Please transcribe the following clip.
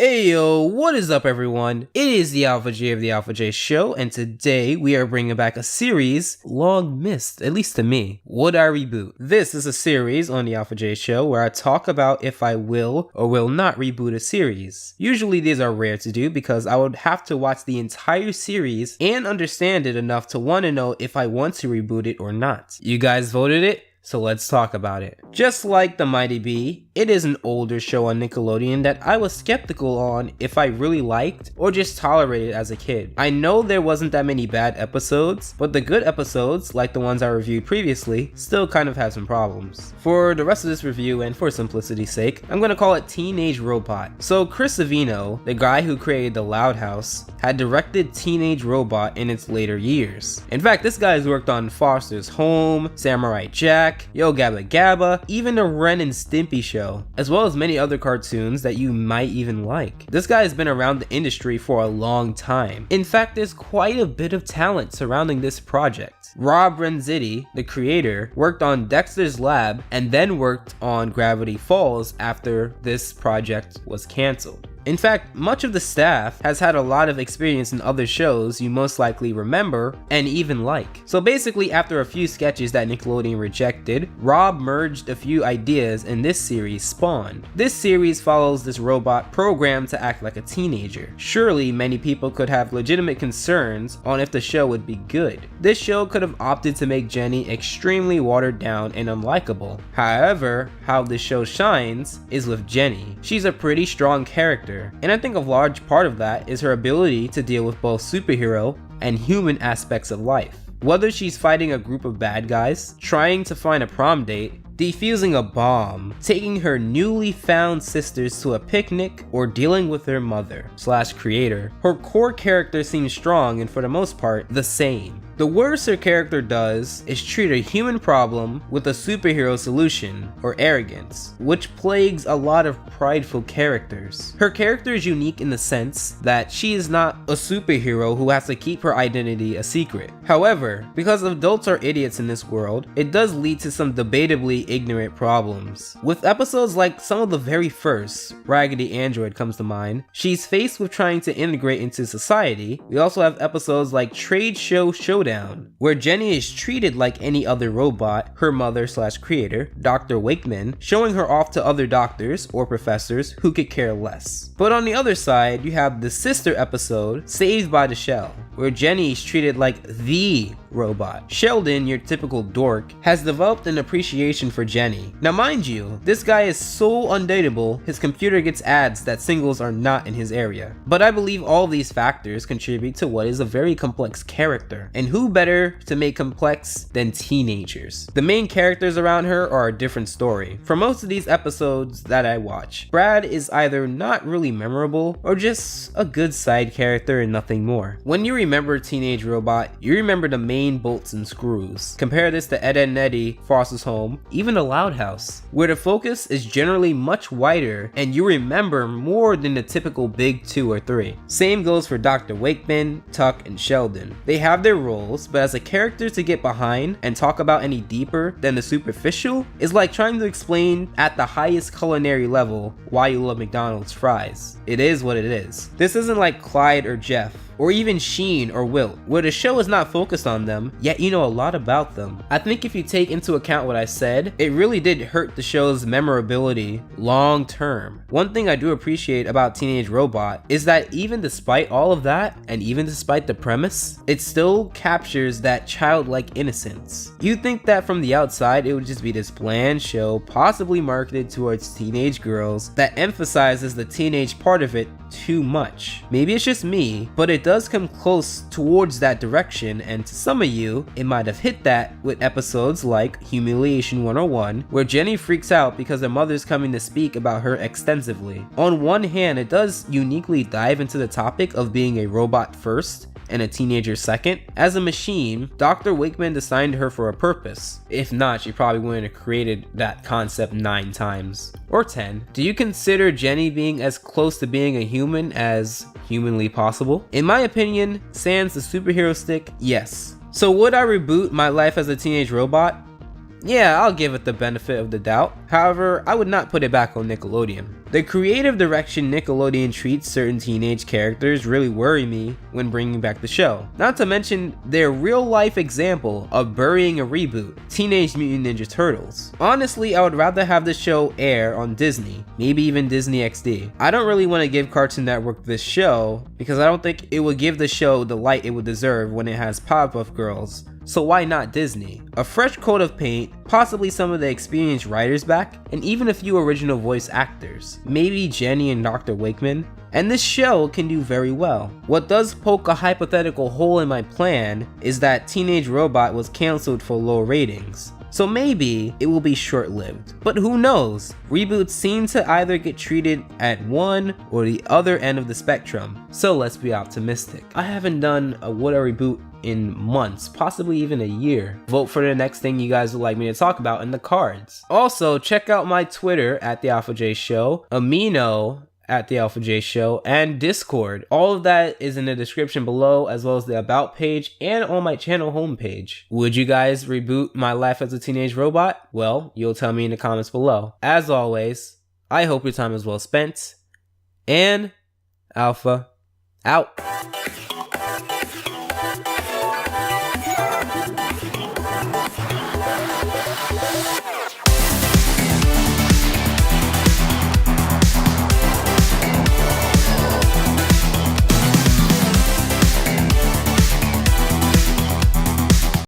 Hey yo, what is up everyone? It is the Alpha J of the Alpha J Show, and today we are bringing back a series long missed, at least to me. Would I Reboot? This is a series on the Alpha J Show where I talk about if I will or will not reboot a series. Usually these are rare to do because I would have to watch the entire series and understand it enough to want to know if I want to reboot it or not. You guys voted it? So let's talk about it. Just like The Mighty Bee, it is an older show on Nickelodeon that I was skeptical on if I really liked or just tolerated as a kid. I know there wasn't that many bad episodes, but the good episodes, like the ones I reviewed previously, still kind of have some problems. For the rest of this review and for simplicity's sake, I'm gonna call it Teenage Robot. So Chris Savino, the guy who created The Loud House, had directed Teenage Robot in its later years. In fact, this guy has worked on Foster's Home, Samurai Jack, Yo Gabba Gabba, even the Ren and Stimpy show, as well as many other cartoons that you might even like. This guy has been around the industry for a long time. In fact, there's quite a bit of talent surrounding this project. Rob Renzitti, the creator, worked on Dexter's Lab and then worked on Gravity Falls after this project was cancelled. In fact, much of the staff has had a lot of experience in other shows you most likely remember and even like. So basically, after a few sketches that Nickelodeon rejected, Rob merged a few ideas and this series spawned. This series follows this robot programmed to act like a teenager. Surely many people could have legitimate concerns on if the show would be good. This show could have opted to make Jenny extremely watered down and unlikable. However, how this show shines is with Jenny. She's a pretty strong character, and I think a large part of that is her ability to deal with both superhero and human aspects of life. Whether she's fighting a group of bad guys, trying to find a prom date, defusing a bomb, taking her newly found sisters to a picnic, or dealing with her mother/creator, her core character seems strong and for the most part, the same. The worst her character does is treat a human problem with a superhero solution, or arrogance, which plagues a lot of prideful characters. Her character is unique in the sense that she is not a superhero who has to keep her identity a secret. However, because adults are idiots in this world, it does lead to some debatably ignorant problems. With episodes like some of the very first, Raggedy Android comes to mind, she's faced with trying to integrate into society. We also have episodes like Trade Show Showdown, where Jenny is treated like any other robot, her mother/creator, Dr. Wakeman, showing her off to other doctors or professors who could care less. But on the other side, you have the sister episode, Saved by the Shell, where Jenny is treated like the robot. Sheldon, your typical dork, has developed an appreciation for Jenny. Now mind you, this guy is so undateable, his computer gets ads that singles are not in his area. But I believe all these factors contribute to what is a very complex character. And who better to make complex than teenagers? The main characters around her are a different story. For most of these episodes that I watch, Brad is either not really memorable or just a good side character and nothing more. When you remember Teenage Robot, you remember the main bolts and screws. Compare this to Ed, Edd n Eddy, Foster's Home, even The Loud House, where the focus is generally much wider and you remember more than the typical big 2 or 3. Same goes for Dr. Wakeman, Tuck, and Sheldon. They have their roles, but as a character to get behind and talk about any deeper than the superficial is like trying to explain at the highest culinary level why you love McDonald's fries. It is what it is. This isn't like Clyde or Jeff, or even Sheen or Wilt, where the show is not focused on them, yet you know a lot about them. I think if you take into account what I said, it really did hurt the show's memorability long term. One thing I do appreciate about Teenage Robot is that even despite all of that, and even despite the premise, it still captures that childlike innocence. You'd think that from the outside it would just be this bland show, possibly marketed towards teenage girls, that emphasizes the teenage part of it too much. Maybe it's just me, but it does come close towards that direction, and to some of you, it might have hit that with episodes like Humiliation 101, where Jenny freaks out because her mother's coming to speak about her extensively. On one hand, it does uniquely dive into the topic of being a robot first and a teenager second. As a machine, Dr. Wakeman designed her for a purpose. If not, she probably wouldn't have created that concept 9 times. Or 10. Do you consider Jenny being as close to being a human as humanly possible? In my opinion, sans the superhero stick, yes. So would I reboot my life as a teenage robot? Yeah, I'll give it the benefit of the doubt. However, I would not put it back on Nickelodeon. The creative direction Nickelodeon treats certain teenage characters really worry me when bringing back the show. Not to mention their real life example of burying a reboot, Teenage Mutant Ninja Turtles. Honestly, I would rather have the show air on Disney, maybe even Disney XD. I don't really want to give Cartoon Network this show because I don't think it would give the show the light it would deserve when it has Powerpuff Girls. So why not Disney? A fresh coat of paint, possibly some of the experienced writers back, and even a few original voice actors. Maybe Jenny and Dr. Wakeman. And this show can do very well. What does poke a hypothetical hole in my plan is that Teenage Robot was cancelled for low ratings. So maybe it will be short-lived. But who knows? Reboots seem to either get treated at one or the other end of the spectrum. So let's be optimistic. I haven't done a Would I Reboot in months, possibly even a year. Vote for the next thing you guys would like me to talk about in the cards. Also, check out my Twitter at The Alpha J Show, Amino at The Alpha J Show, and Discord. All of that is in the description below, as well as the About page and on my channel homepage. Would you guys reboot My Life as a Teenage Robot? Well, you'll tell me in the comments below. As always, I hope your time is well spent, and Alpha out.